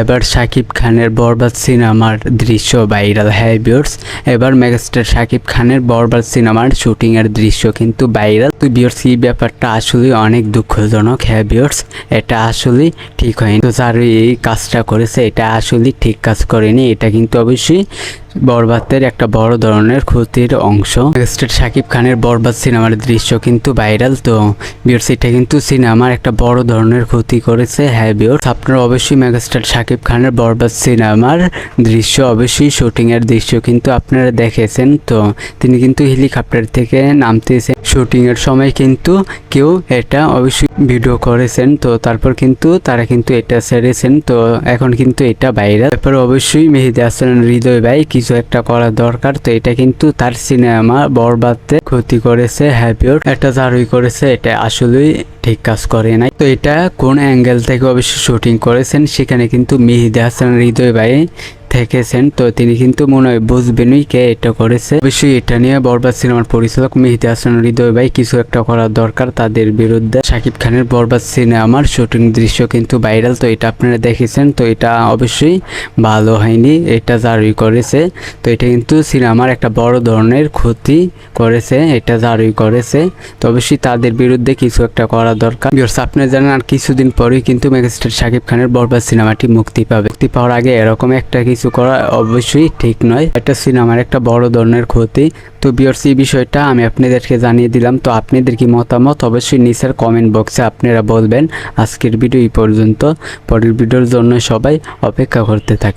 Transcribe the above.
এবার শাকিব খানের বরবাদ সিনেমার দৃশ্য ভাইরাল। হ্যাঁ ভিউয়ার্স, এবার মেগাস্টার শাকিব খানের বরবাদ সিনেমার শুটিং এর দৃশ্য কিন্তু ভাইরাল। তো ভিউয়ার্স, এই ব্যাপারটা আসলে অনেক দুঃখজনক। হ্যাঁ ভিউয়ার্স, এটা আসলে ঠিক হয়নি। তো যারা এই কাজটা করেছে এটা আসলে ঠিক কাজ করেনি। এটা কিন্তু অবশ্যই বরবাদের একটা বড় ধরনের ক্ষতির অংশ। মেগাস্টার শাকিব খানের বরবাদ সিনেমার দৃশ্য কিন্তু ভাইরাল। তো ভিউয়ার্স, এটা কিন্তু সিনেমার একটা বড় ধরনের ক্ষতি করেছে। হ্যাঁ ভিউয়ার্স, আপনারা অবশ্যই মেগাস্টার শাকিব খানের বরবাদ সিনেমার দৃশ্য অবশ্যই শুটিং এর দৃশ্য কিন্তু আপনারা দেখেছেন। তো তিনি কিন্তু হেলিকপ্টার থেকে নামতেছেন শুটিং এর সময়, কিন্তু কেউ এটা অবশ্যই ভিডিও করেছেন। তো তারপর কিন্তু তারা কিন্তু এটা ছেড়েছেন। তো এখন কিন্তু এটা ভাইরাল। তারপর অবশ্যই মেহেদী হাসান হৃদয় ভাই কিছু একটা করা দরকার। তো এটা কিন্তু তার সিনেমা বরবাদে ক্ষতি করেছে। হ্যাঁ ভিউয়ার্স, এটা যারই করেছে এটা আসলেই ঠিক কাজ করে নাই। তো এটা কোন অ্যাঙ্গেল থেকে অবশ্যই শুটিং করেছেন সেখানে কিন্তু মেহেদী হাসান হৃদয় ভাই থেকেছেন। তো তিনি কিন্তু মনে হয় বুঝবেনই কে এটা করেছে। অবশ্যই এটা নিয়ে বরবাদ সিনেমার পরিচালক মেহেদী হাসান হৃদয় ভাই কিছু একটা করার দরকার তাদের বিরুদ্ধে। শাকিব খানের বরবাদ সিনেমার শুটিং দৃশ্য কিন্তু ভাইরাল। তো এটা আপনারা দেখেছেন। তো এটা অবশ্যই ভালো হয়নি, এটা যারই করেছে। তো এটা কিন্তু সিনেমার একটা বড় ধরনের ক্ষতি করেছে, এটা যারই করেছে। তো অবশ্যই তাদের বিরুদ্ধে কিছু একটা করা দরকার। আপনারা জানেন আর কিছুদিন পরেই কিন্তু মেগাস্টার শাকিব খানের বরবাদ সিনেমাটি মুক্তি পাবে। মুক্তি পাওয়ার আগে এরকম একটা কিছু করা অবশ্যই ঠিক নয়। এটা সিনেমার একটা বড় ধরনের ক্ষতি। তো ভিউয়ার্স, এই বিষয়টা আমি আপনাদেরকে জানিয়ে দিলাম। তো আপনাদের কি মতামত অবশ্যই নিচের কমেন্ট বক্সে আপনারা বলবেন। আজকের ভিডিও এই পর্যন্ত। পরের ভিডিওর জন্য সবাই অপেক্ষা করতে থাকে।